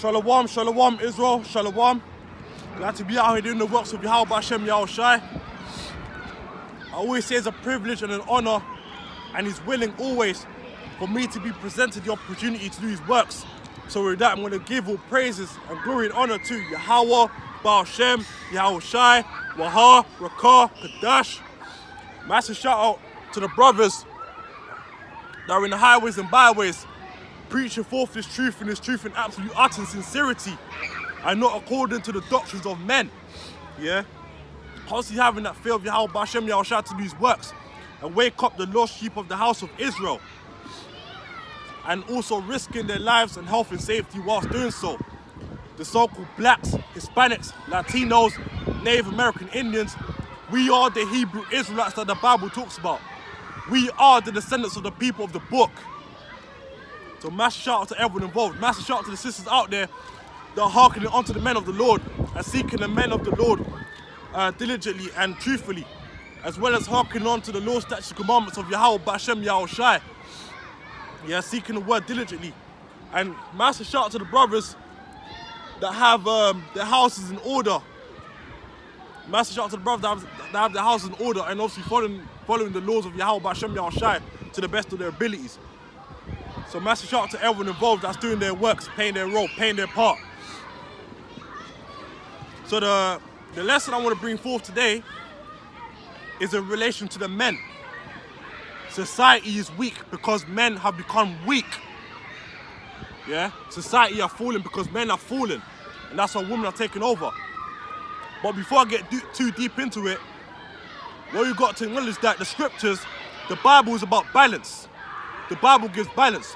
Shalom, shalom, Israel, shalom. Glad to be out here doing the works of Yahweh Hashem Yahushai. I always say it's a privilege and an honor, and He's willing always for me to be presented the opportunity to do His works. So with that, I'm going to give all praises and glory and honor to Yahweh, Hashem, Yahushai, Waha, Rakah, Kadash. Massive shout out to the brothers that are in the highways and byways, preaching forth this truth in absolute utter sincerity, and not according to the doctrines of men. Yeah? Constantly having that fear of Yahweh Hashem Yahushai to do His works and wake up the lost sheep of the house of Israel, and also risking their lives and health and safety whilst doing so. The so-called blacks, Hispanics, Latinos, Native American Indians, we are the Hebrew Israelites that the Bible talks about. We are the descendants of the people of the book. So massive shout out to everyone involved. Massive shout out to the sisters out there that are hearkening onto the men of the Lord and seeking the men of the Lord diligently and truthfully, as well as hearkening on to the law, statutes, and commandments of Yahweh Hashem Yahushai. Yeah, seeking the word diligently. And massive shout out to the brothers that have their houses in order. Massive shout out to the brothers that have their houses in order and obviously following the laws of Yahweh Hashem Yahushai to the best of their abilities. So massive shout out to everyone involved that's doing their works, playing their role, playing their part. So the lesson I want to bring forth today is in relation to the men. Society is weak because men have become weak. Yeah? Society are falling because men are fallen. And that's why women are taking over. But before I get too deep into it, what you've got to acknowledge is that the scriptures, the Bible is about balance. The Bible gives balance.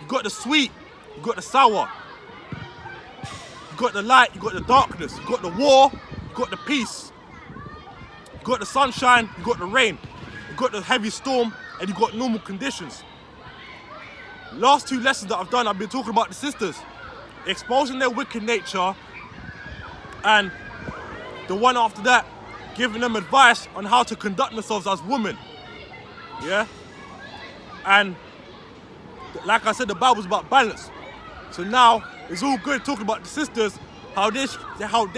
You got the sweet, you got the sour. You got the light, you got the darkness. You got the war, you got the peace. You got the sunshine, you got the rain. You got the heavy storm, and you got normal conditions. Last two lessons that I've done, I've been talking about the sisters, exposing their wicked nature, and the one after that, giving them advice on how to conduct themselves as women. Yeah? And like I said, the Bible's about balance. So now, it's all good talking about the sisters, how they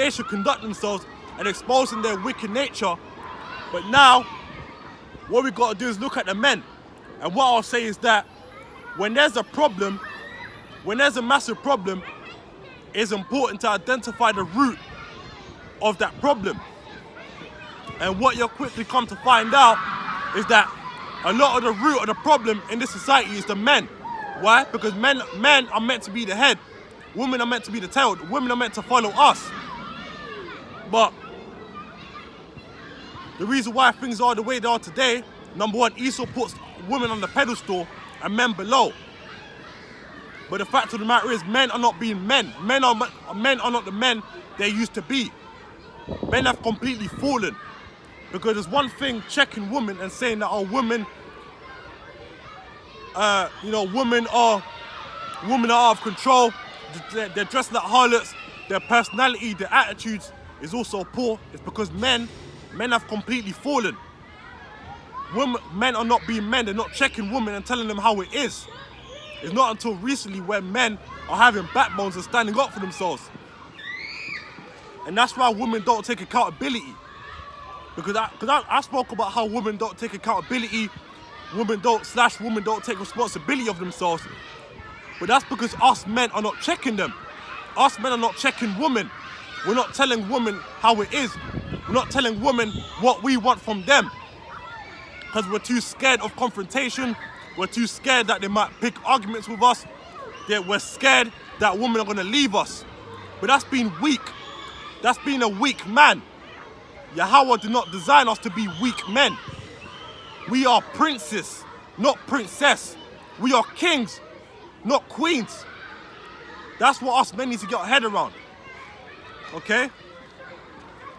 should conduct themselves and exposing their wicked nature. But now, what we got to do is look at the men. And what I'll say is that when there's a problem, when there's a massive problem, it's important to identify the root of that problem. And what you'll quickly come to find out is that a lot of the root of the problem in this society is the men. Why? Because men are meant to be the head. Women are meant to be the tail. Women are meant to follow us. But the reason why things are the way they are today, number one, Esau puts women on the pedestal and men below. But the fact of the matter is, men are not being men. Men are not the men they used to be. Men have completely fallen. Because there's one thing checking women and saying that, oh, women, women are out of control. They're dressed like harlots. Their personality, their attitudes is also poor. It's because men have completely fallen. Men are not being men. They're not checking women and telling them how it is. It's not until recently where men are having backbones and standing up for themselves. And that's why women don't take accountability. Because I spoke about how women don't take accountability, women don't take responsibility of themselves. But that's because us men are not checking them. Us men are not checking women. We're not telling women how it is. We're not telling women what we want from them. Because we're too scared of confrontation. We're too scared that they might pick arguments with us. We're scared that women are going to leave us. But that's being weak. That's being a weak man. Yahweh did not design us to be weak men. We are princes, not princess. We are kings, not queens. That's what us men need to get our head around. Okay?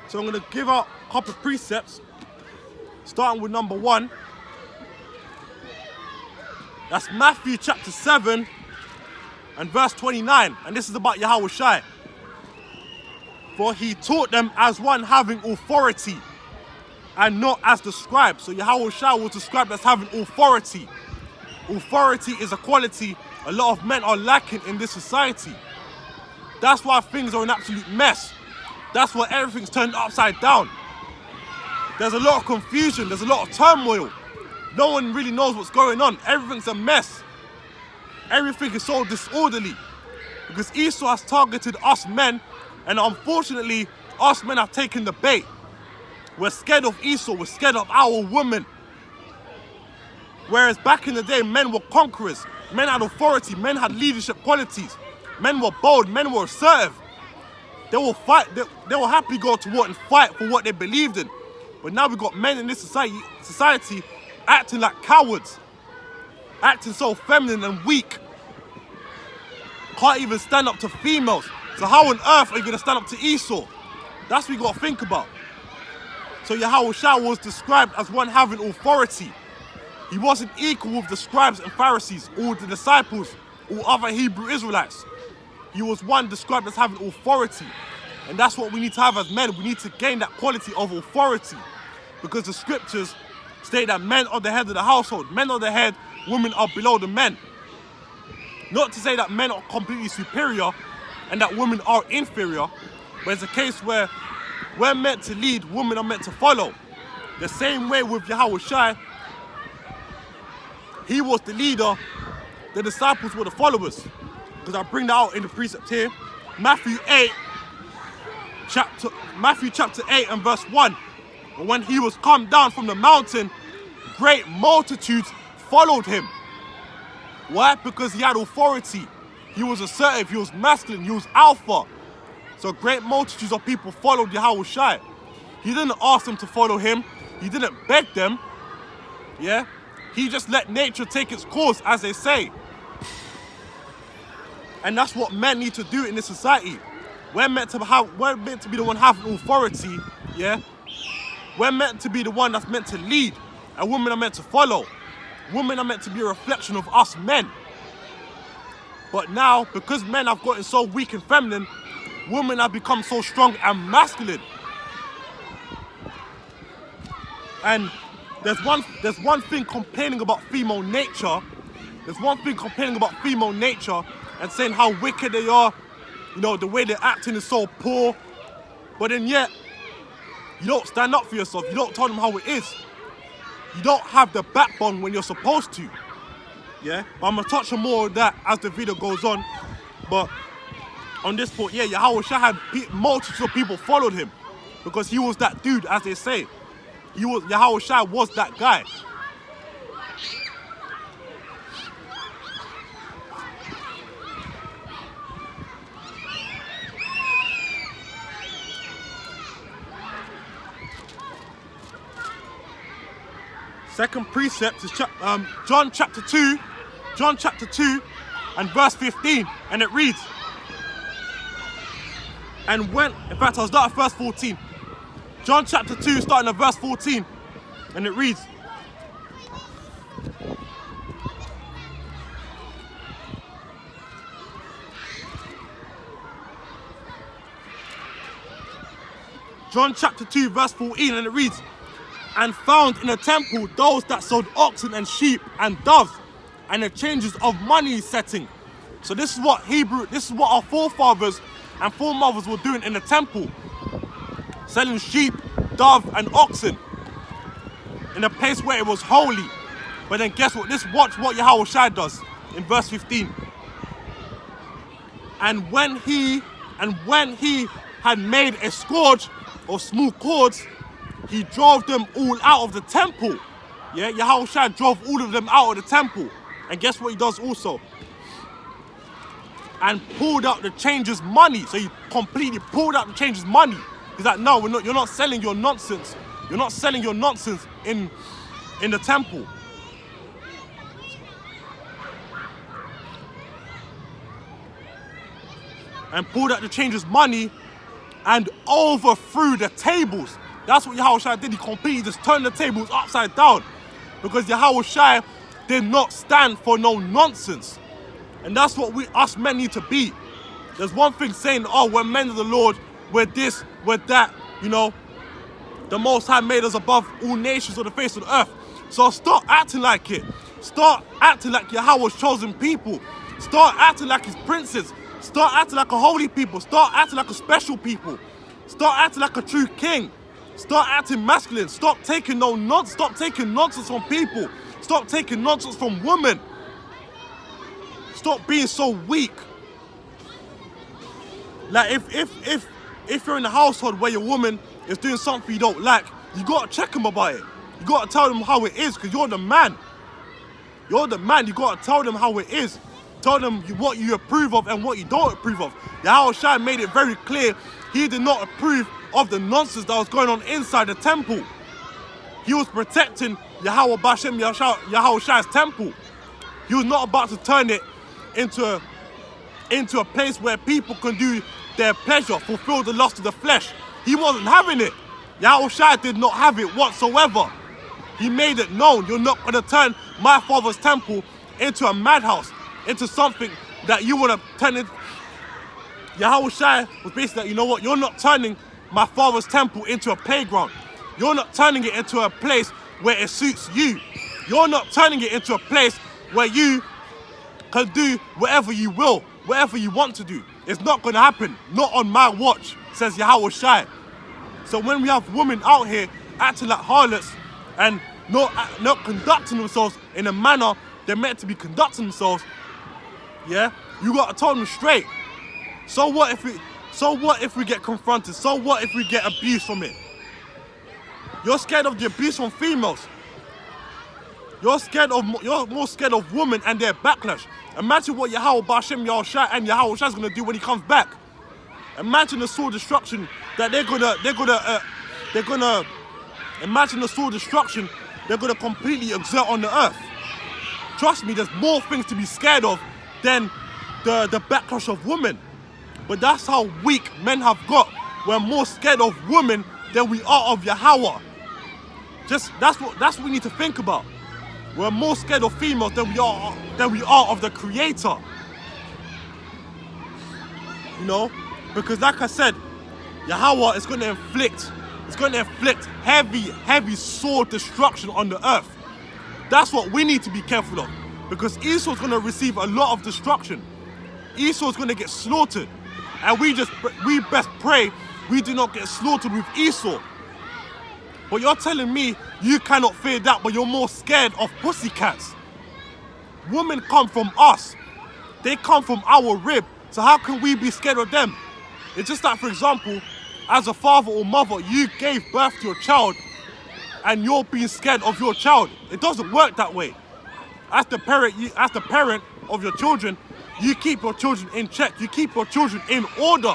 So I'm going to give out a couple of precepts, starting with number 1. That's Matthew chapter 7 and verse 29. And this is about Yahushai. For he taught them as one having authority and not as the scribe. So Yahushua was described as having authority. Authority is a quality a lot of men are lacking in this society. That's why things are an absolute mess. That's why everything's turned upside down. There's a lot of confusion. There's a lot of turmoil. No one really knows what's going on. Everything's a mess. Everything is so disorderly. Because Esau has targeted us men, and unfortunately, us men have taken the bait. We're scared of Esau. We're scared of our women. Whereas back in the day, men were conquerors. Men had authority. Men had leadership qualities. Men were bold. Men were assertive. They will fight. They will happily go to war and fight for what they believed in. But now we've got men in this society acting like cowards. Acting so feminine and weak. Can't even stand up to females. So how on earth are you going to stand up to Esau? That's what you got to think about. So Yahushua was described as one having authority. He wasn't equal with the scribes and Pharisees, or the disciples, or other Hebrew Israelites. He was one described as having authority. And that's what we need to have as men. We need to gain that quality of authority. Because the scriptures state that men are the head of the household. Men are the head, women are below the men. Not to say that men are completely superior and that women are inferior, but it's a case where we're meant to lead, women are meant to follow. The same way with Yahushua, he was the leader, the disciples were the followers. Because I bring that out in the precept here. Matthew chapter 8 and verse 1. And when he was come down from the mountain, great multitudes followed him. Why? Because he had authority. He was assertive, he was masculine, he was alpha. So great multitudes of people followed Yahushua. He didn't ask them to follow him. He didn't beg them. Yeah? He just let nature take its course, as they say. And that's what men need to do in this society. We're meant to be the one having authority, yeah? We're meant to be the one that's meant to lead, and women are meant to follow. Women are meant to be a reflection of us men. But now, because men have gotten so weak and feminine, women have become so strong and masculine. And there's one thing complaining about female nature. There's one thing complaining about female nature and saying how wicked they are. You know, the way they're acting is so poor. But then yet, you don't stand up for yourself. You don't tell them how it is. You don't have the backbone when you're supposed to. Yeah? But I'm going to touch on more of that as the video goes on. But on this point, yeah, Yahushua had multitudes of people followed him. Because he was that dude, as they say. Yahushua was that guy. Second precept is John chapter 2 and verse 15, and it reads, and when, in fact I'll start at verse 14. John chapter 2 starting at verse 14, and it reads, John chapter 2 verse 14, and it reads, and found in the temple those that sold oxen and sheep and doves, and the changes of money setting. So this is what our forefathers and foremothers were doing in the temple, selling sheep, dove, and oxen in a place where it was holy. But then guess what? Watch what Yahushua does in verse 15. And when he had made a scourge of smooth cords, he drove them all out of the temple. Yeah, Yahushua drove all of them out of the temple. And guess what he does also? And pulled out the changers' money. So he completely pulled out the changers' money. He's like, no, you're not selling your nonsense. You're not selling your nonsense in the temple. And pulled out the changers' money and overthrew the tables. That's what Yahushua did. He completely just turned the tables upside down. Because Yahushua did not stand for no nonsense. And that's what us men need to be. There's one thing saying, oh, we're men of the Lord, we're this, we're that, you know. The Most High made us above all nations of the face of the earth. So start acting like it. Start acting like Yahweh's chosen people. Start acting like his princes. Start acting like a holy people. Start acting like a special people. Start acting like a true king. Start acting masculine. Stop taking Stop taking nonsense from people. Stop taking nonsense from women. Stop being so weak. Like if you're in a household where your woman is doing something you don't like, you gotta check them about it. You gotta tell them how it is, because you're the man. You're the man. You gotta tell them how it is. Tell them what you approve of and what you don't approve of. Yahweh Shai made it very clear he did not approve of the nonsense that was going on inside the temple. He was protecting Yahweh Bashem Yahweh Shai's temple. He was not about to turn it into a place where people can do their pleasure, fulfill the lust of the flesh. He wasn't having it. Yahweh Shai did not have it whatsoever. He made it known, you're not going to turn my father's temple into a madhouse, into something that you want to turn it. Yahweh Shai was basically like, you know what, you're not turning my father's temple into a playground. You're not turning it into a place where it suits you. You're not turning it into a place where you can do whatever you will, whatever you want to do. It's not going to happen. Not on my watch, says Yahweh Shai. So when we have women out here acting like harlots and not conducting themselves in a manner they're meant to be conducting themselves, yeah, you got to tell them straight. So what if we get confronted? So what if we get abuse from it? You're scared of the abuse from females. You're more scared of women and their backlash. Imagine what Yahweh Bashem Yahweh Shai and Yahweh Shai is gonna do when he comes back. Imagine the soul destruction that they're gonna imagine the soul destruction they're gonna completely exert on the earth. Trust me, there's more things to be scared of than the backlash of women. But that's how weak men have got. We're more scared of women than we are of Yahweh. That's what we need to think about. We're more scared of females than we are of the Creator. You know? Because like I said, Yahweh is going to inflict heavy sword destruction on the earth. That's what we need to be careful of. Because Esau's going to receive a lot of destruction. Esau's going to get slaughtered. And we best pray we do not get slaughtered with Esau. But you're telling me you cannot fear that, but you're more scared of pussycats. Women come from us. They come from our rib. So how can we be scared of them? It's just like, for example, as a father or mother, you gave birth to your child and you're being scared of your child. It doesn't work that way. As the parent of your children, you keep your children in check. You keep your children in order.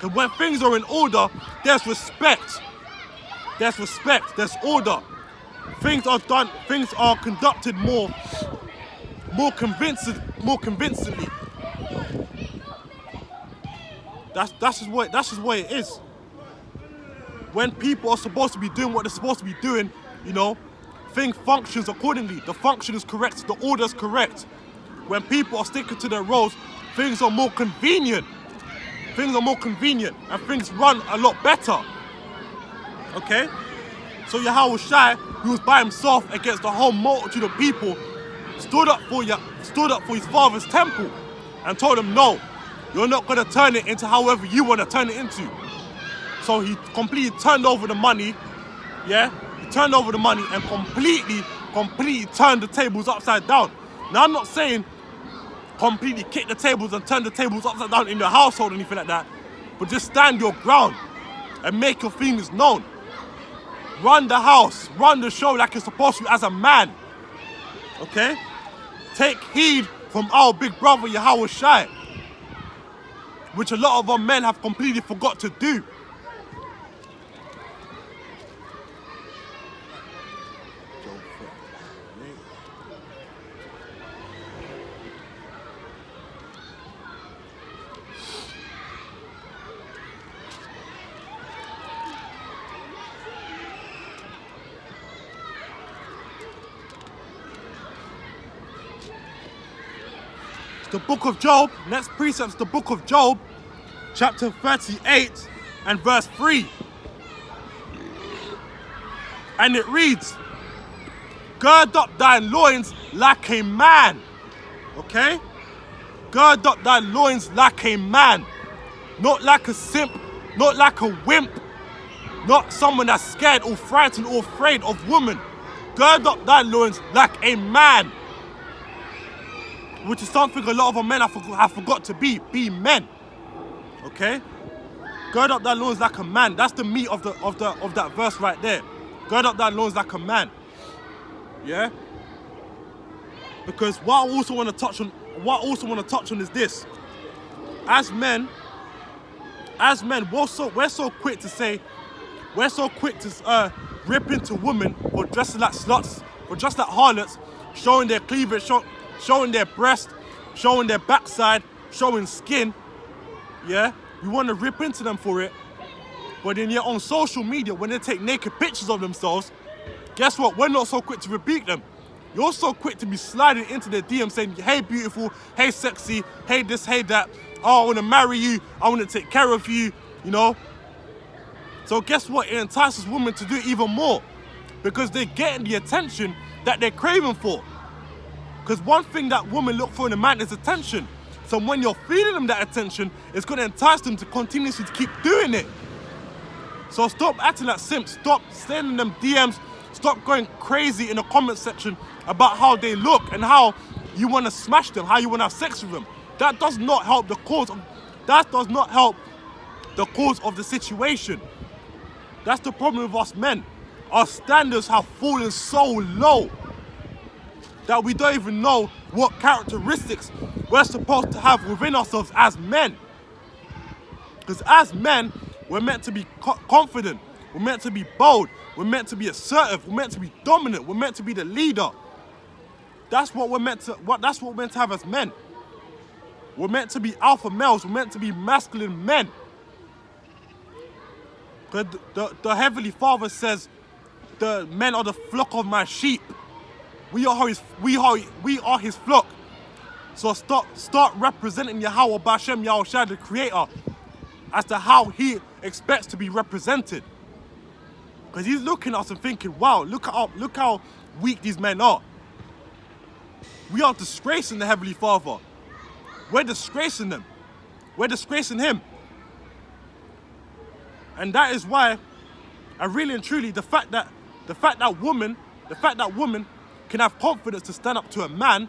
And when things are in order, there's respect. There's respect, there's order. Things are done, things are conducted more convincingly. That's just what it is. When people are supposed to be doing what they're supposed to be doing, you know, thing functions accordingly. The function is correct, the order is correct. When people are sticking to their roles, things are more convenient. Things are more convenient and things run a lot better. Okay? So Yahweh Shai, who was by himself against the whole multitude of people, stood up for his father's temple and told him, no, you're not going to turn it into however you want to turn it into. So he completely turned over the money, yeah? He turned over the money and completely turned the tables upside down. Now I'm not saying completely kick the tables and turn the tables upside down in your household or anything like that, but just stand your ground and make your feelings known. Run the house, run the show like you're supposed to as a man. Okay? Take heed from our big brother Yahweh Shai, which a lot of our men have completely forgot to do. The book of Job, next precept is the book of Job, chapter 38 and verse 3. And it reads, gird up thy loins like a man. Okay? Gird up thy loins like a man, not like a simp, not like a wimp, not someone that's scared or frightened or afraid of women. Gird up thy loins like a man, which is something a lot of our men have forgot to be men. Okay? Gird up thy loins like a man. That's the meat of that verse right there. Gird up thy loins like a man. Yeah? Because what I also want to touch on is this. As men, we're so quick to rip into women for dressing like sluts, for dressing like harlots, showing their cleavage, showing their breast, showing their backside, showing skin. Yeah, we want to rip into them for it. But then yet on social media, when they take naked pictures of themselves, guess what? We're not so quick to rebuke them. You're so quick to be sliding into their DM saying, hey beautiful, hey sexy, hey this, hey that. Oh, I want to marry you. I want to take care of you, you know. So guess what? It entices women to do it even more because they're getting the attention that they're craving for. Because one thing that women look for in a man is attention. So when you're feeding them that attention, it's going to entice them to continuously keep doing it. So stop acting like simps. Stop sending them DMs. Stop going crazy in the comment section about how they look and how you want to smash them, how you want to have sex with them. That does not help the cause of the situation. That's the problem with us men. Our standards have fallen so low that we don't even know what characteristics we're supposed to have within ourselves as men. Because as men, we're meant to be confident. We're meant to be bold. We're meant to be assertive. We're meant to be dominant. We're meant to be the leader. That's what we're meant to have as men. We're meant to be alpha males. We're meant to be masculine men. The Heavenly Father says, the men are the flock of my sheep. We are his flock. So start representing Yahweh Bashem Yahushua, the Creator, as to how He expects to be represented. Because He's looking at us and thinking, wow, look how weak these men are. We are disgracing the Heavenly Father. We're disgracing them. We're disgracing Him. And that is why, and really and truly, the fact that women can have confidence to stand up to a man,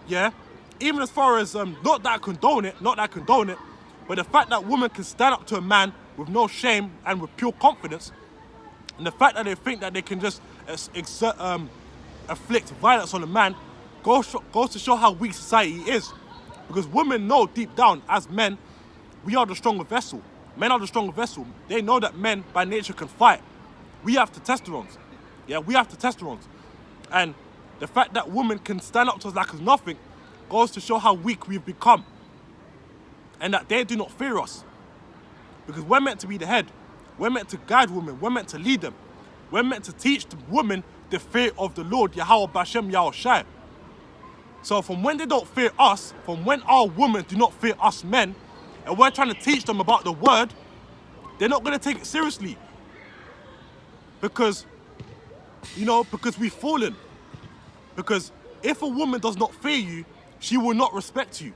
yeah, even as far as not that I condone it, but the fact that women can stand up to a man with no shame and with pure confidence, and the fact that they think that they can just afflict violence on a man goes to show how weak society is. Because women know deep down, as men, we are the stronger vessel. Men are the stronger vessel. They know that men by nature can fight. We have testosterone. Yeah, we have testosterone. And the fact that women can stand up to us like it's nothing goes to show how weak we've become. And that they do not fear us. Because we're meant to be the head. We're meant to guide women. We're meant to lead them. We're meant to teach the women the fear of the Lord, Yahweh Bashem Yahushua. So from when they don't fear us, from when our women do not fear us men, and we're trying to teach them about the word, they're not going to take it seriously. Because we've fallen. Because if a woman does not fear you, she will not respect you.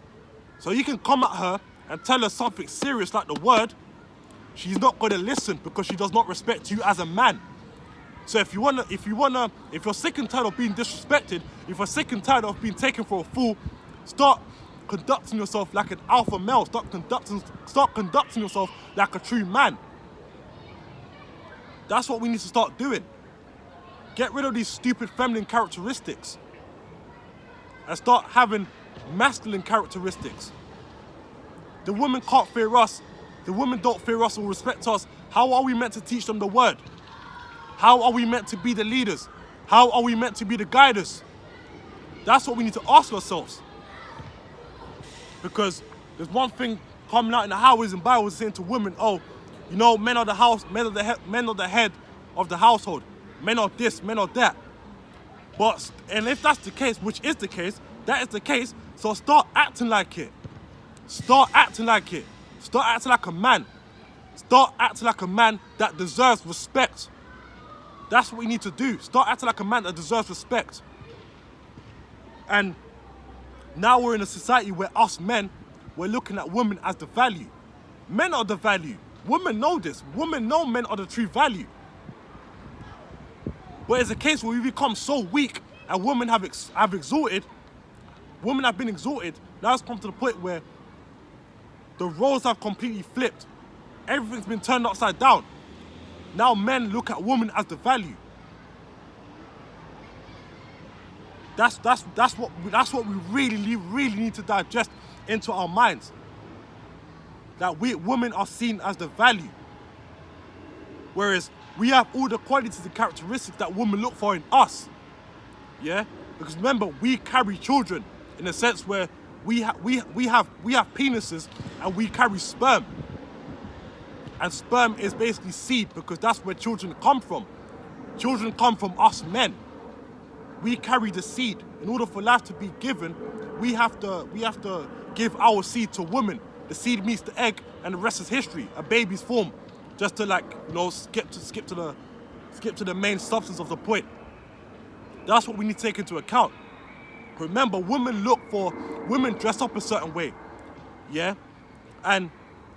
So you can come at her and tell her something serious like the word, she's not going to listen because she does not respect you as a man. So if you're sick and tired of being disrespected, if you're sick and tired of being taken for a fool, start conducting yourself like an alpha male. Start conducting yourself like a true man. That's what we need to start doing. Get rid of these stupid feminine characteristics and start having masculine characteristics. The women can't fear us. The women don't fear us or respect us. How are we meant to teach them the word? How are we meant to be the leaders? How are we meant to be the guiders? That's what we need to ask ourselves. Because there's one thing coming out in the highways and byways saying to women, oh, you know, men are the house, men are the head of the household. Men are this, men are that. And if that's the case, which is the case, that is the case, so start acting like it. Start acting like it. Start acting like a man. Start acting like a man that deserves respect. That's what we need to do. Start acting like a man that deserves respect. And Now we're in a society where us men, we're looking at women as the value. Men are the value. Women know this. Women know men are the true value. But it's a case where we become so weak and women have exalted, women have been exalted, now it's come to the point where the roles have completely flipped. Everything's been turned upside down. Now men look at women as the value. That's what we really need to digest into our minds. That women are seen as the value. Whereas we have all the qualities and characteristics that women look for in us. Yeah? Because remember, we carry children in a sense where we have penises and we carry sperm. And sperm is basically seed because that's where children come from. Children come from us men. We carry the seed. In order for life to be given, we have to give our seed to women. The seed meets the egg, and the rest is history. A baby's formed, just to skip to the main substance of the point. That's what we need to take into account. Remember, women dress up a certain way, yeah, and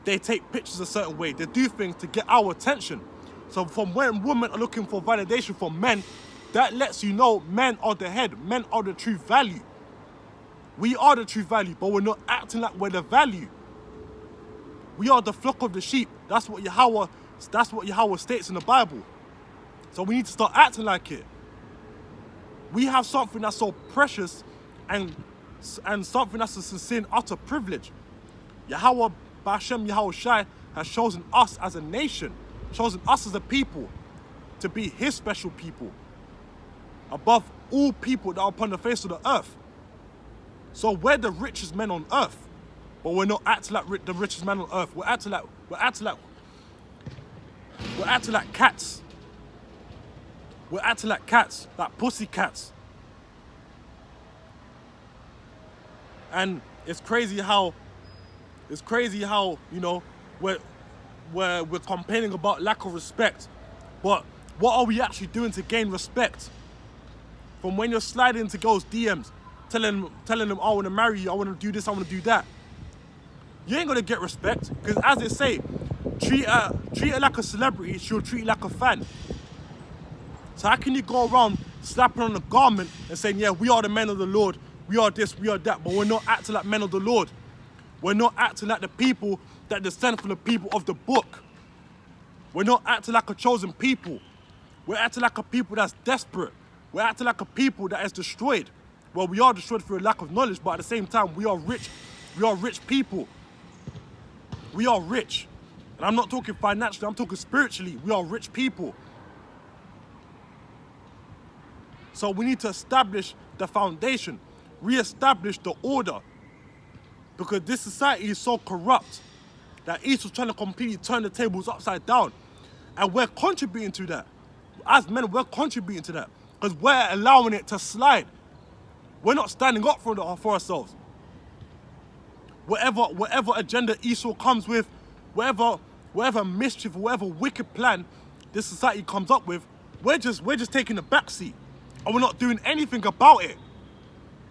they take pictures a certain way. They do things to get our attention. So from when women are looking for validation from men, that lets you know men are the head. Men are the true value. We are the true value, but we're not acting like we're the value. We are the flock of the sheep. That's what Yahweh states in the Bible. So we need to start acting like it. We have something that's so precious and something that's a sincere and utter privilege. Yahweh Ba'ashem Yahweh Shai has chosen us as a nation, chosen us as a people to be his special people above all people that are upon the face of the earth. So we're the richest men on earth, but we're not acting like the richest man on earth. We're acting like cats. We're acting like cats, like pussy cats. And it's crazy how we're complaining about lack of respect, but what are we actually doing to gain respect? From when you're sliding into girls' DMs, telling them, I want to marry you, I want to do this, I want to do that. You ain't gonna get respect, because as they say, treat her like a celebrity, she'll treat you like a fan. So how can you go around slapping on a garment and saying, yeah, we are the men of the Lord, we are this, we are that, but we're not acting like men of the Lord. We're not acting like the people that descend from the people of the book. We're not acting like a chosen people. We're acting like a people that's desperate. We're acting like a people that is destroyed. Well, we are destroyed through a lack of knowledge, but at the same time, we are rich. We are rich people. We are rich. And I'm not talking financially, I'm talking spiritually. We are rich people. So we need to establish the foundation, re-establish the order. Because this society is so corrupt that each was trying to completely turn the tables upside down. And we're contributing to that. As men, we're contributing to that. Because we're allowing it to slide. We're not standing up for ourselves. Whatever agenda Esau comes with, whatever mischief, whatever wicked plan this society comes up with, we're just taking the back seat. And we're not doing anything about it.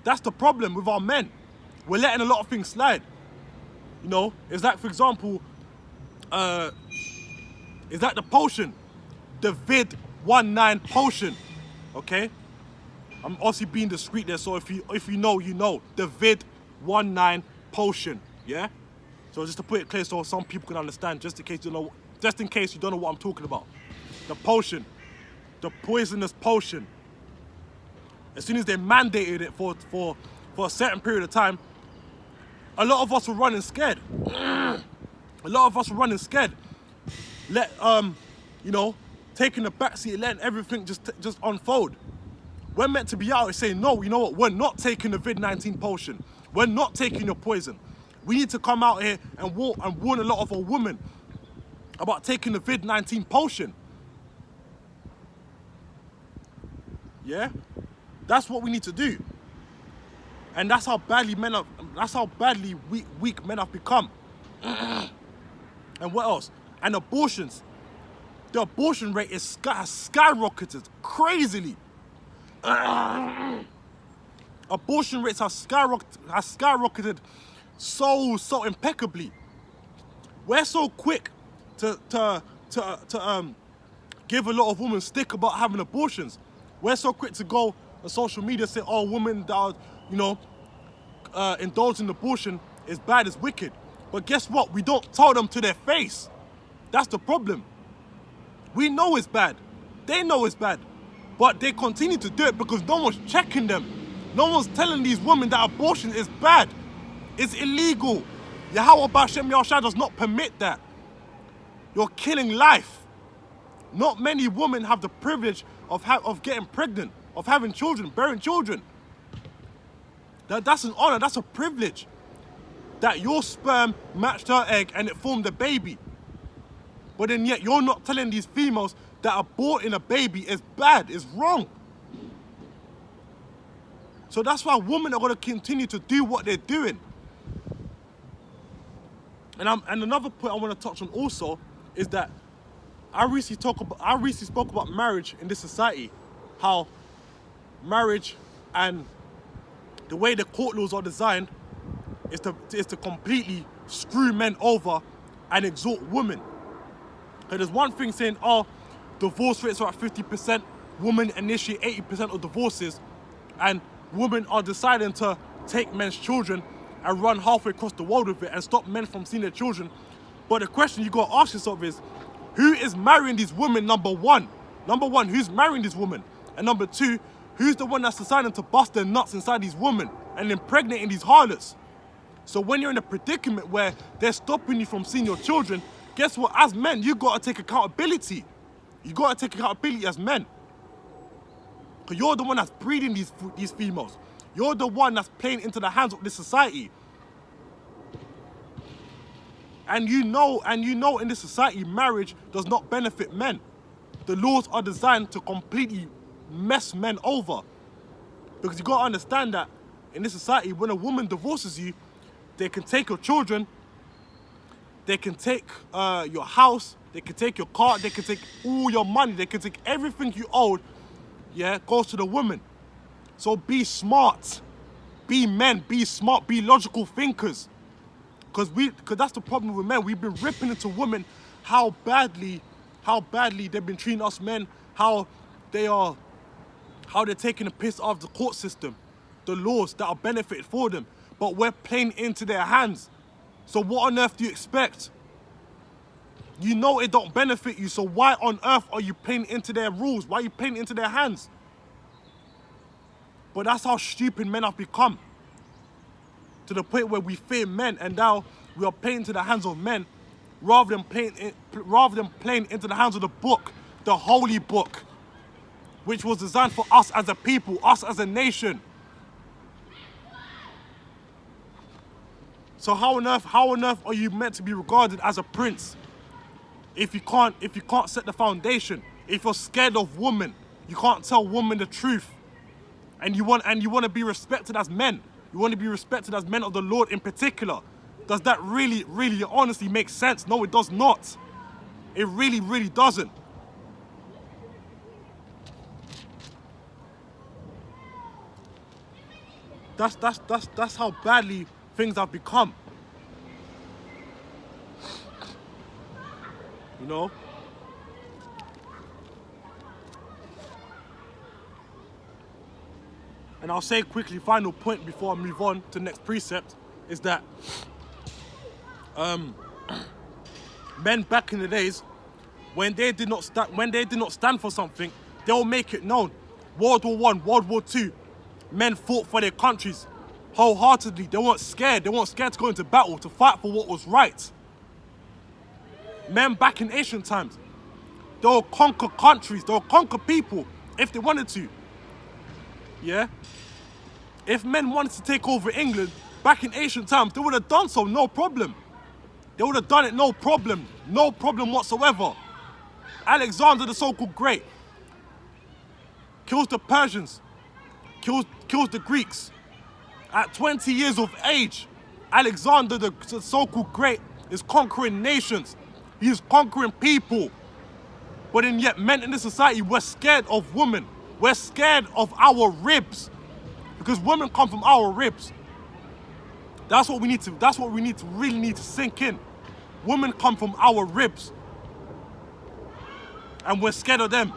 That's the problem with our men. We're letting a lot of things slide. You know, it's like, for example, it's like the potion, the VID-19 potion, okay? I'm obviously being discreet there, so if you know, you know. The VID-19 potion, yeah? So just to put it clear so some people can understand, just in case you don't know what I'm talking about. The potion, the poisonous potion. As soon as they mandated it for a certain period of time, a lot of us were running scared. A lot of us were running scared. Taking the backseat, letting everything just unfold. We're meant to be out and saying, no, you know what? We're not taking the VID-19 potion. We're not taking your poison. We need to come out here and warn a lot of our women about taking the VID-19 potion. Yeah? That's what we need to do. And that's how badly weak men have become. And what else? And abortions. The abortion rate has skyrocketed crazily. Abortion rates have skyrocketed so impeccably. We're so quick to give a lot of women stick about having abortions. We're so quick to go on social media say, oh, women that are, indulge in abortion is bad, is wicked. But guess what? We don't tell them to their face. That's the problem. We know it's bad. They know it's bad. But they continue to do it because no one's checking them. No one's telling these women that abortion is bad. It's illegal. Yahweh B'Shem Yahushua does not permit that. You're killing life. Not many women have the privilege of getting pregnant, of having children, bearing children. That's an honor, that's a privilege. That your sperm matched her egg and it formed a baby. But then yet you're not telling these females that aborting a baby is bad, is wrong. So that's why women are going to continue to do what they're doing. And another point I want to touch on also is that I recently spoke about marriage in this society, how marriage and the way the court laws are designed is to completely screw men over and exalt women. And there's one thing saying, oh, divorce rates are at 50%, women initiate 80% of divorces, and women are deciding to take men's children and run halfway across the world with it and stop men from seeing their children. But the question you got to ask yourself is, who is marrying these women, number one? Number one, who's marrying these women? And number two, who's the one that's deciding to bust their nuts inside these women and impregnating these harlots? So when you're in a predicament where they're stopping you from seeing your children, guess what? As men, you got to take accountability. You got to take accountability as men. Because you're the one that's breeding these females. You're the one that's playing into the hands of this society. And you know in this society, marriage does not benefit men. The laws are designed to completely mess men over. Because you got to understand that in this society, when a woman divorces you, they can take your children, they can take your house, they can take your car, they can take all your money, they can take everything you owed, yeah, goes to the woman. So be smart, be men, be smart, be logical thinkers. Because that's the problem with men. We've been ripping into women how badly they've been treating us men, how they're taking a piss out of the court system, the laws that are benefited for them. But we're playing into their hands. So what on earth do you expect? You know it don't benefit you, so why on earth are you playing into their rules? Why are you playing into their hands? But that's how stupid men have become. To the point where we fear men, and now we are playing into the hands of men rather than playing into the hands of the book, the holy book, which was designed for us as a people, us as a nation. So how on earth are you meant to be regarded as a prince if you can't set the foundation? If you're scared of women, you can't tell women the truth, and you want to be respected as men. You want to be respected as men of the Lord in particular. Does that really, really honestly make sense? No, it does not. It really, really doesn't. That's how badly things have become. You know? And I'll say quickly, final point before I move on to the next precept, is that men back in the days, when they did not stand for something, they'll make it known. World War I, World War II, men fought for their countries wholeheartedly. They weren't scared. They weren't scared to go into battle, to fight for what was right. Men back in ancient times, they'll conquer countries, they'll conquer people if they wanted to. Yeah? If men wanted to take over England back in ancient times, they would have done so, no problem. They would have done it, no problem whatsoever. Alexander the so-called Great kills the Persians, kills the Greeks. At 20 years of age, Alexander the so-called Great is conquering nations. He is conquering people. But then yet men in this society, we're scared of women. We're scared of our ribs. because women come from our ribs. That's what we need to really need to sink in. Women come from our ribs. And we're scared of them.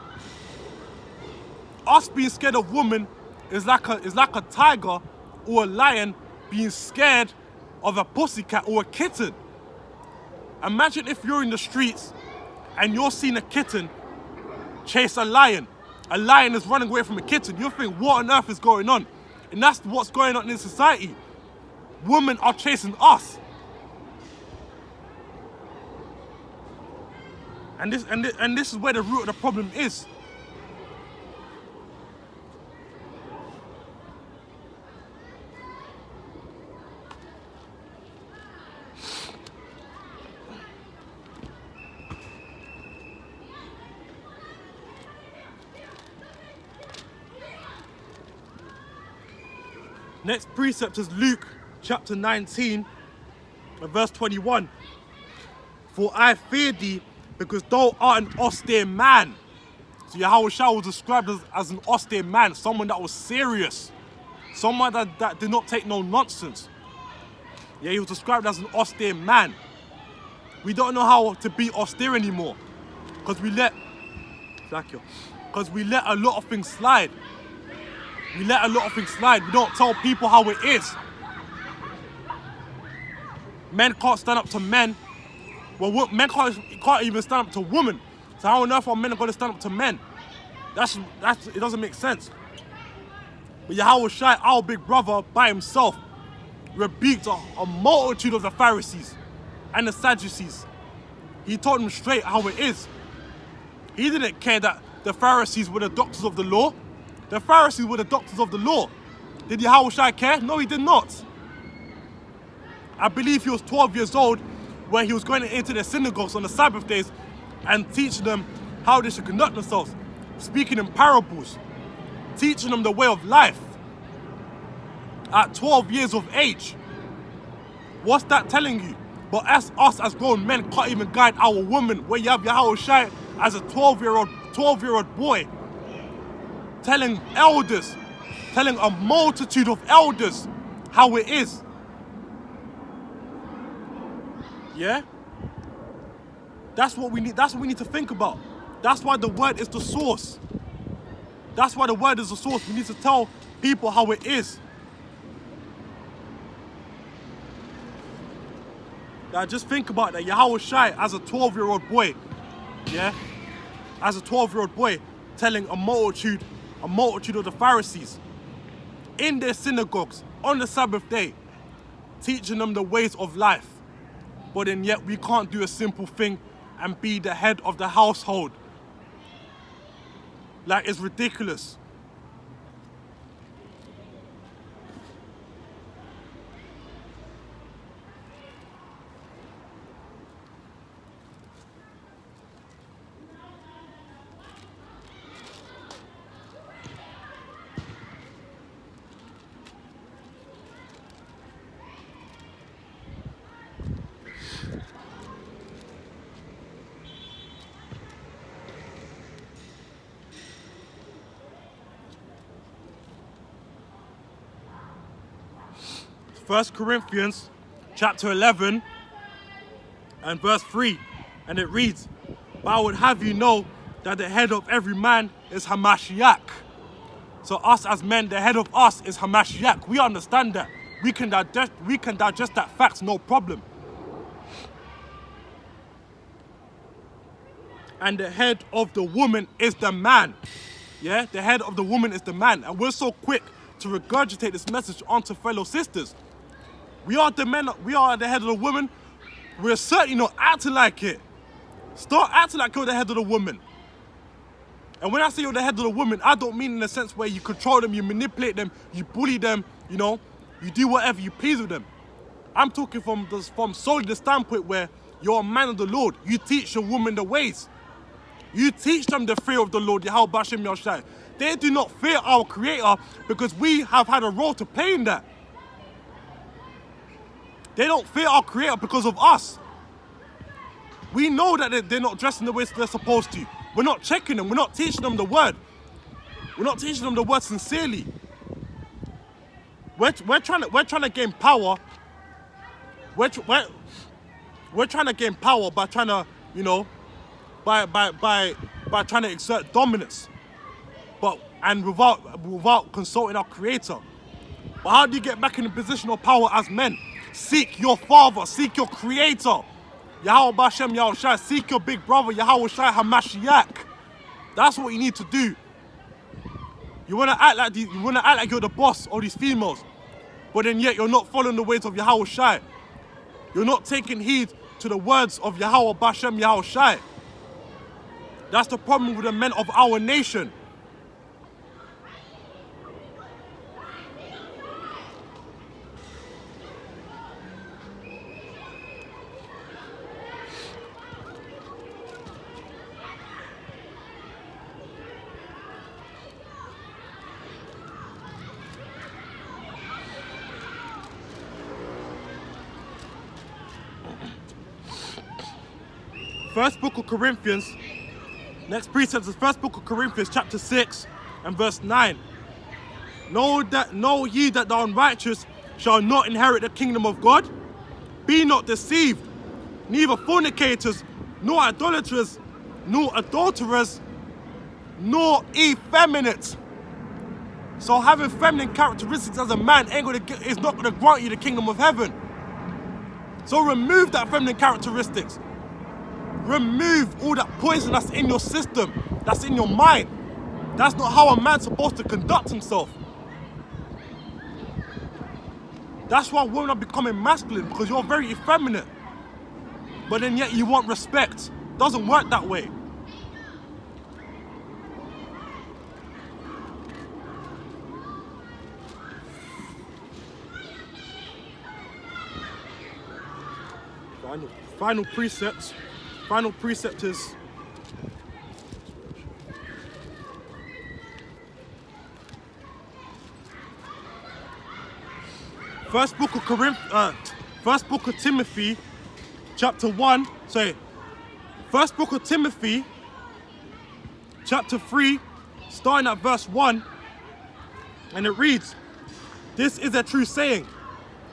Us being scared of women is like a tiger or a lion being scared of a pussycat or a kitten. Imagine if you're in the streets and you're seeing a kitten chase a lion. A lion is running away from a kitten. You think, what on earth is going on? And that's what's going on in society. Women are chasing us. And this is where the root of the problem is. Next precept is Luke chapter 19 and verse 21. For I fear thee, because thou art an austere man. So Yahushua was described as an austere man, someone that was serious, someone that did not take no nonsense. Yeah, he was described as an austere man. We don't know how to be austere anymore, because we let a lot of things slide. We let a lot of things slide. We don't tell people how it is. Men can't stand up to men. Well, men can't even stand up to women. So how on earth are men going to stand up to men? It doesn't make sense. But Yahushua, our big brother, by himself, rebuked a multitude of the Pharisees and the Sadducees. He told them straight how it is. He didn't care that the Pharisees were the doctors of the law. The Pharisees were the doctors of the law. Did Yahushua care? No, he did not. I believe he was 12 years old when he was going into the synagogues on the Sabbath days and teaching them how they should conduct themselves, speaking in parables, teaching them the way of life at 12 years of age. What's that telling you? But us as grown men can't even guide our women, where you have Yahushua as a 12-year-old boy telling a multitude of elders how it is. Yeah? That's what we need to think about. That's why the word is the source. That's why the word is the source. We need to tell people how it is. Now just think about that. Yahushua as a 12-year-old boy, yeah? As a 12-year-old boy telling a multitude of the Pharisees in their synagogues on the Sabbath day, teaching them the ways of life. But then yet we can't do a simple thing and be the head of the household. Like, it's ridiculous. First Corinthians chapter 11 and verse 3, and it reads, "But I would have you know that the head of every man is Hamashiach." So us as men, the head of us is Hamashiach. We understand that. We can digest that fact, no problem. And the head of the woman is the man. Yeah, the head of the woman is the man. And we're so quick to regurgitate this message onto fellow sisters. We are the men, we are the head of the woman. We're certainly not acting like it. Start acting like you're the head of the woman. And when I say you're the head of the woman, I don't mean in the sense where you control them, you manipulate them, you bully them, you know, you do whatever you please with them. I'm talking from solely the standpoint where you're a man of the Lord. You teach your woman the ways. You teach them the fear of the Lord, Yahweh Bashem Yahshai. They do not fear our Creator because we have had a role to play in that. They don't fear our Creator because of us. We know that they're not dressing the way they're supposed to. We're not checking them. We're not teaching them the word. We're not teaching them the word sincerely. we're trying to gain power. We're trying to gain power by trying to, you know, by trying to exert dominance, and without consulting our Creator. But how do you get back in a position of power as men? Seek your Father, seek your Creator, Yahweh Bashem Yahweh Shai. Seek your big brother, Yahweh Shai Hamashiach. That's what you need to do. You wanna act like you're the boss of these females, but then yet you're not following the ways of Yahweh Shai. You're not taking heed to the words of Yahweh Bashem Yahweh Shai. That's the problem with the men of our nation. First book of Corinthians, next precept is First book of Corinthians chapter 6 and verse 9. Know ye that the unrighteous shall not inherit the kingdom of God? Be not deceived, neither fornicators, nor idolaters, nor adulterers, nor effeminate. So having feminine characteristics as a man is not going to grant you the kingdom of heaven. So remove that feminine characteristics. Remove all that poison that's in your system, that's in your mind. That's not how a man's supposed to conduct himself. That's why women are becoming masculine, because you're very effeminate. But then yet you want respect. Doesn't work that way. Final precept. Final precept is First book of Timothy, chapter 1. First book of Timothy, chapter 3, starting at verse 1, and it reads, "This is a true saying: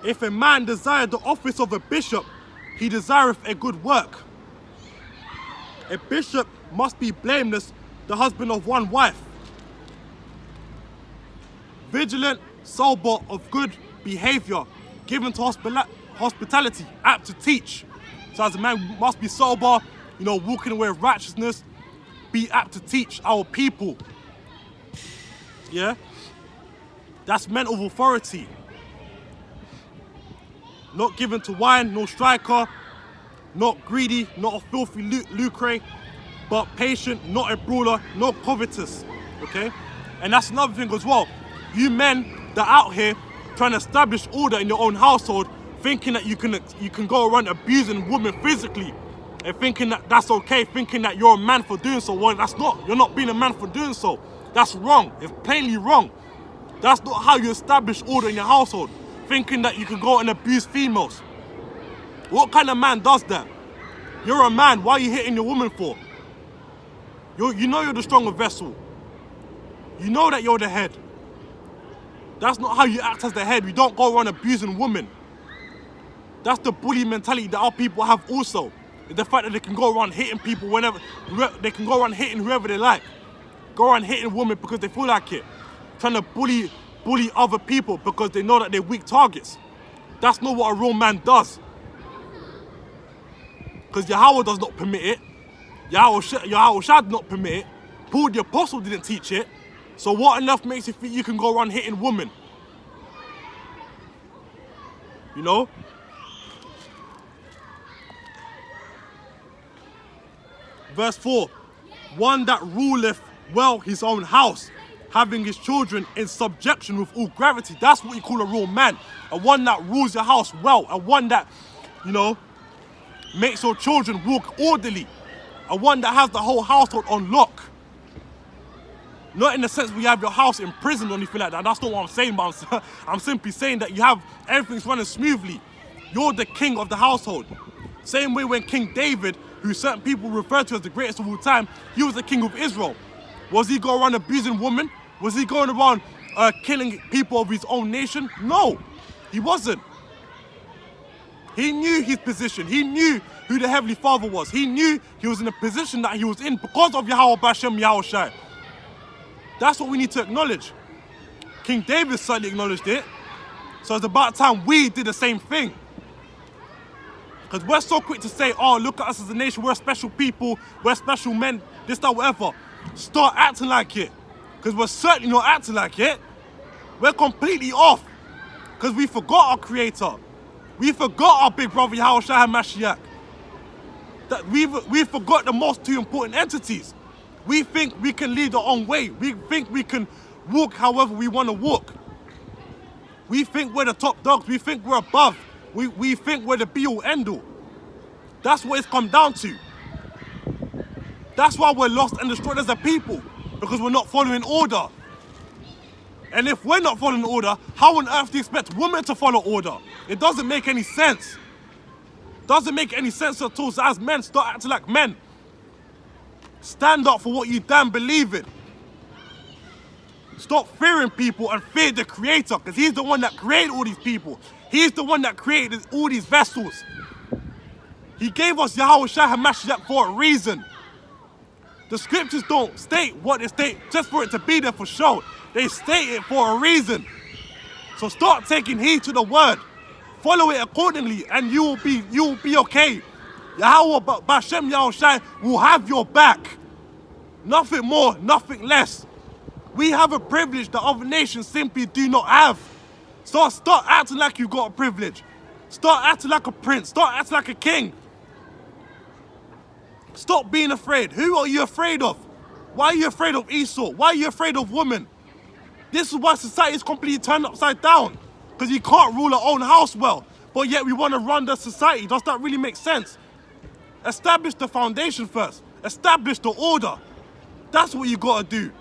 if a man desire the office of a bishop, he desireth a good work. A bishop must be blameless, the husband of one wife, vigilant, sober, of good behavior, given to hospitality, apt to teach." So as a man must be sober, walking away with righteousness, be apt to teach our people. Yeah? That's men of authority. Not given to wine, no striker, not greedy, not a filthy lucre, but patient, not a brawler, not covetous. Okay? And that's another thing as well. You men that are out here trying to establish order in your own household, thinking that you can go around abusing women physically, and thinking that that's okay, thinking that you're a man for doing so. Well, that's not. You're not being a man for doing so. That's wrong. It's plainly wrong. That's not how you establish order in your household, thinking that you can go and abuse females. What kind of man does that? You're a man. Why are you hitting your woman for? You know you're the stronger vessel. You know that you're the head. That's not how you act as the head. We don't go around abusing women. That's the bully mentality that our people have also. The fact that they can go around hitting people they can go around hitting whoever they like. Go around hitting women because they feel like it. Trying to bully other people because they know that they're weak targets. That's not what a real man does. Because Yahweh does not permit it. Yahweh Shai did not permit it. Paul the Apostle didn't teach it. So what enough makes you think you can go around hitting women? Verse 4, one that ruleth well his own house, having his children in subjection with all gravity. That's what you call a real man. A one that rules your house well. A one that, makes your children walk orderly. A one that has the whole household on lock. Not in the sense where you have your house in prison or anything like that. That's not what I'm saying, but I'm simply saying that you have everything's running smoothly. You're the king of the household. Same way when King David, who certain people refer to as the greatest of all time, he was the king of Israel. Was he going around abusing women? Was he going around killing people of his own nation? No, he wasn't. He knew his position. He knew who the Heavenly Father was. He knew he was in the position that he was in because of Yahweh Bashem Yahushai. That's what we need to acknowledge. King David certainly acknowledged it. So it's about time we did the same thing. Because we're so quick to say, oh, look at us as a nation, we're special people, we're special men, this, that, whatever. Start acting like it. Because we're certainly not acting like it. We're completely off. Because we forgot our Creator. We forgot our big brother Yahushua HaMashiach. That we forgot the most two important entities. We think we can lead our own way. We think we can walk however we want to walk. We think we're the top dogs. We think we're above. We think we're the be-all, end-all. That's what it's come down to. That's why we're lost and destroyed as a people. Because we're not following order. And if we're not following order, how on earth do you expect women to follow order? It doesn't make any sense. Doesn't make any sense at all. So as men, start acting like men. Stand up for what you damn believe in. Stop fearing people and fear the Creator, because he's the one that created all these people. He's the one that created all these vessels. He gave us Yahushua HaMashiach for a reason. The scriptures don't state what they state just for it to be there for show. They state it for a reason. So start taking heed to the word. Follow it accordingly and you will be okay. Yahweh Bashem Yahushai will have your back. Nothing more, nothing less. We have a privilege that other nations simply do not have. So start acting like you've got a privilege. Start acting like a prince. Start acting like a king. Stop being afraid. Who are you afraid of? Why are you afraid of Esau? Why are you afraid of women? This is why society is completely turned upside down. Because you can't rule our own house well. But yet we want to run the society. Does that really make sense? Establish the foundation first. Establish the order. That's what you got to do.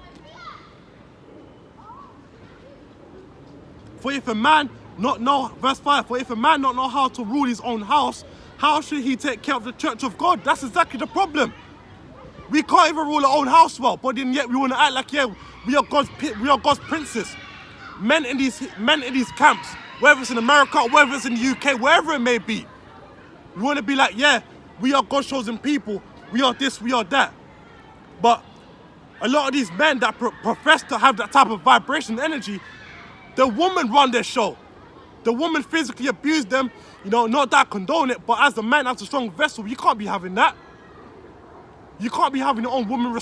For if a man not know, verse 5, for if a man not know how to rule his own house, how should he take care of the church of God? That's exactly the problem. We can't even rule our own house well, but then yet we want to act like, yeah, we are God's princes. Men in these camps, whether it's in America, whether it's in the UK, wherever it may be. We want to be like, yeah, we are God's chosen people. We are this, we are that. But a lot of these men that profess to have that type of vibration energy, the woman run their show. The woman physically abused them. You know, not that I condone it, but as a man, as a strong vessel, you can't be having that. You can't be having your own woman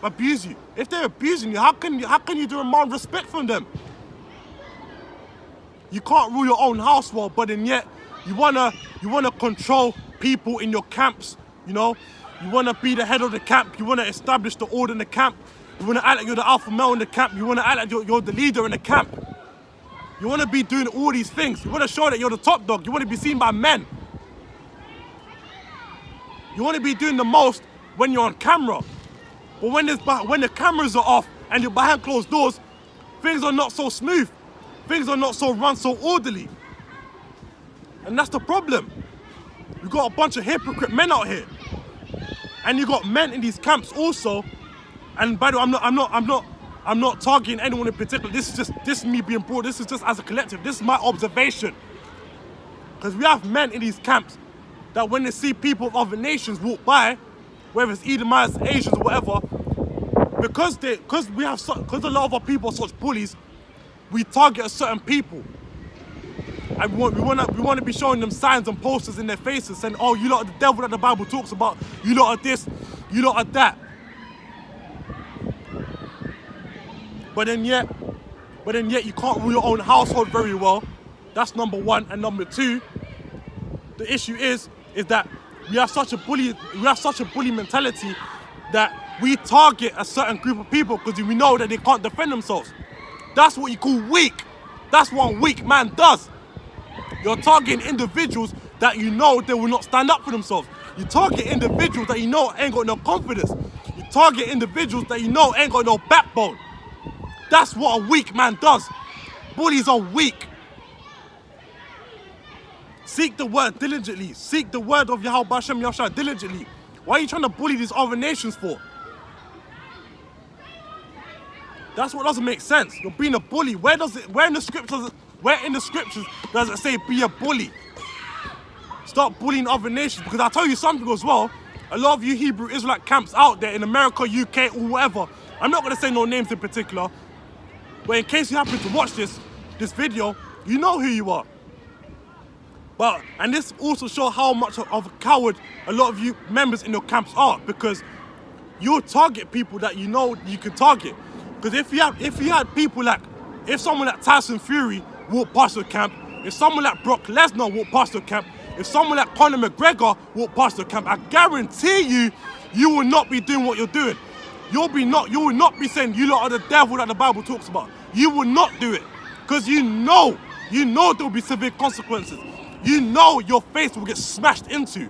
abuse you. If they're abusing you, how can you demand respect from them? You can't rule your own house well, but then yet you wanna control people in your camps. You know, you wanna be the head of the camp. You wanna establish the order in the camp. You wanna act like you're the alpha male in the camp. You wanna act like you're the leader in the camp. You wanna be doing all these things. You wanna show that you're the top dog. You wanna be seen by men. You wanna be doing the most when you're on camera. But when the cameras are off and you're behind closed doors, things are not so smooth. Things are not so run so orderly. And that's the problem. You got a bunch of hypocrite men out here. And you got men in these camps also. And by the way, I'm not targeting anyone in particular. This is me being broad. This is just as a collective. This is my observation. Because we have men in these camps that when they see people of other nations walk by, whether it's Edomites, Asians, or whatever, because a lot of our people are such bullies, we target a certain people. And we want to be showing them signs and posters in their faces saying, oh, you lot are the devil that the Bible talks about. You lot are this, you lot are that. But then yet you can't rule your own household very well. That's number one. And number two, the issue is that we have such a bully mentality that we target a certain group of people because we know that they can't defend themselves. That's what you call weak. That's what a weak man does. You're targeting individuals that you know they will not stand up for themselves. You target individuals that you know ain't got no confidence. You target individuals that you know ain't got no backbone. That's what a weak man does. Bullies are weak. Seek the word diligently. Seek the word of Yahweh Bashem Yahushua diligently. Why are you trying to bully these other nations for? That's what doesn't make sense. You're being a bully. Where in the scriptures does it say be a bully? Stop bullying other nations, because I'll tell you something as well. A lot of you Hebrew Israelite camps out there in America, UK, or whatever. I'm not going to say no names in particular, but in case you happen to watch this video, you know who you are. And this also shows how much of a coward a lot of you members in your camps are, because you'll target people that you know you can target. Because if you had people like, if someone like Tyson Fury walked past your camp, if someone like Brock Lesnar walked past your camp, if someone like Conor McGregor walked past your camp, I guarantee you will not be doing what you're doing. You will not be saying you lot are the devil that the Bible talks about. You will not do it, because you know there will be severe consequences. You know your face will get smashed into,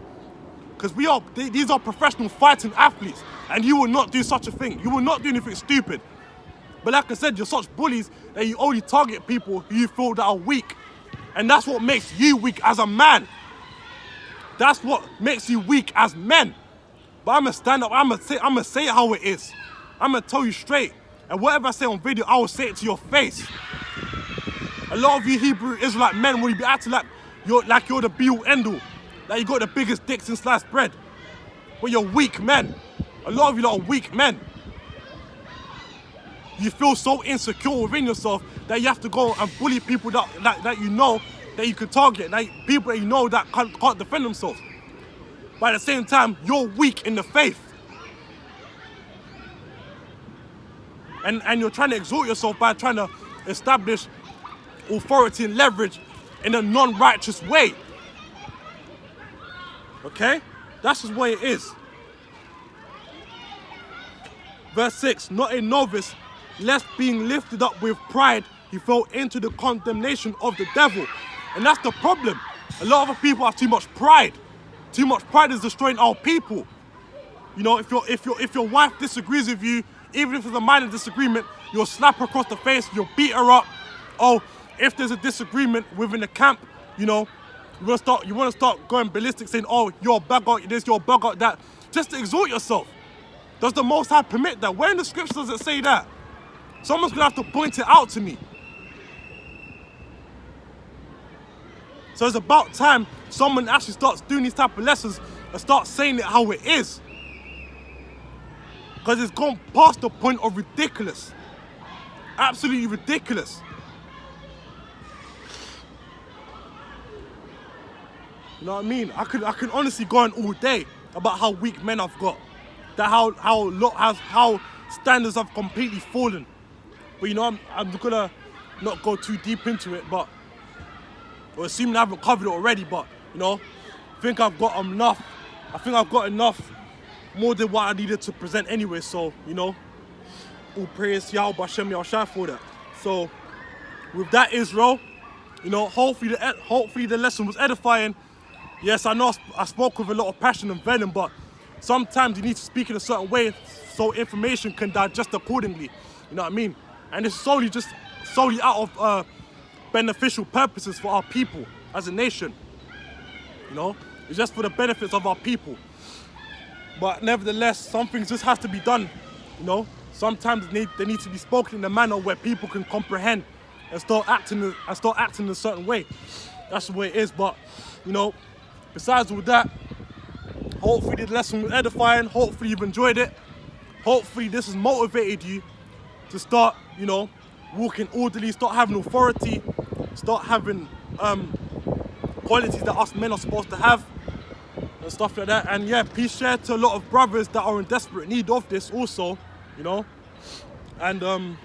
because these are professional fighting athletes, and you will not do such a thing. You will not do anything stupid. But like I said, you're such bullies that you only target people who you feel that are weak, and that's what makes you weak as a man. That's what makes you weak as men. But I'm gonna stand up. I'm gonna say it how it is. I'm gonna tell you straight. And whatever I say on video, I will say it to your face. A lot of you Hebrew Israelite men will be acting like you're the be-all end-all, that you got the biggest dicks in sliced bread. But you're weak men. A lot of you are weak men. You feel so insecure within yourself that you have to go and bully people that you know that you can target, like people that you know that can't defend themselves. But at the same time, you're weak in the faith. And you're trying to exalt yourself by trying to establish authority and leverage in a non-righteous way. Okay? That's just what it is. Verse 6, not a novice, lest being lifted up with pride, he fell into the condemnation of the devil. And that's the problem. A lot of people have too much pride. Too much pride is destroying our people. You know, if your wife disagrees with you, even if it's a minor disagreement, you'll slap her across the face, you'll beat her up. Oh, if there's a disagreement within the camp, you know, you want to start going ballistic, saying, oh, you're a bugger this, you're a bugger that, just to exalt yourself. Does the Most High permit that? Where in the scriptures does it say that? Someone's gonna have to point it out to me. So it's about time someone actually starts doing these type of lessons and starts saying it how it is. Because it's gone past the point of ridiculous. Absolutely ridiculous. You know what I mean? I can honestly go on all day about how weak men I've got. That how standards have completely fallen. But you know, I'm gonna not go too deep into it, but or assuming I haven't covered it already, but you know, I think I've got enough. I think I've got enough, more than what I needed to present anyway. So, you know, all praise Yahweh Hashem Yahushua for that. So, with that, Israel, you know, hopefully the lesson was edifying. Yes, I know I spoke with a lot of passion and venom, but sometimes you need to speak in a certain way so information can digest accordingly. You know what I mean? And it's solely out of beneficial purposes for our people as a nation. You know, it's just for the benefits of our people. But nevertheless, some things just have to be done. You know, sometimes they need to be spoken in a manner where people can comprehend and start acting in a certain way. That's the way it is. But you know, besides all that, hopefully the lesson was edifying. Hopefully you've enjoyed it. Hopefully this has motivated you to start, you know, walking orderly, start having authority, start having qualities that us men are supposed to have and stuff like that. And yeah, please share to a lot of brothers that are in desperate need of this also, you know. And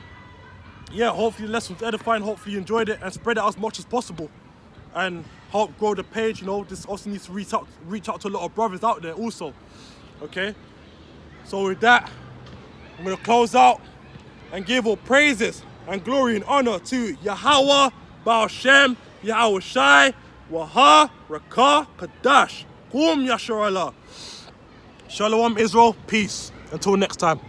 yeah, hopefully the lesson was edifying, hopefully you enjoyed it, and spread it as much as possible and help grow the page. You know, this also needs to reach out to a lot of brothers out there also. Okay, so with that, I'm gonna close out and give all praises and glory and honor to Yahweh, Baal Shem, Yahweh Shai, Waha, Rakah, Kadash, Kum Yashar Allah. Shalom Israel, peace. Until next time.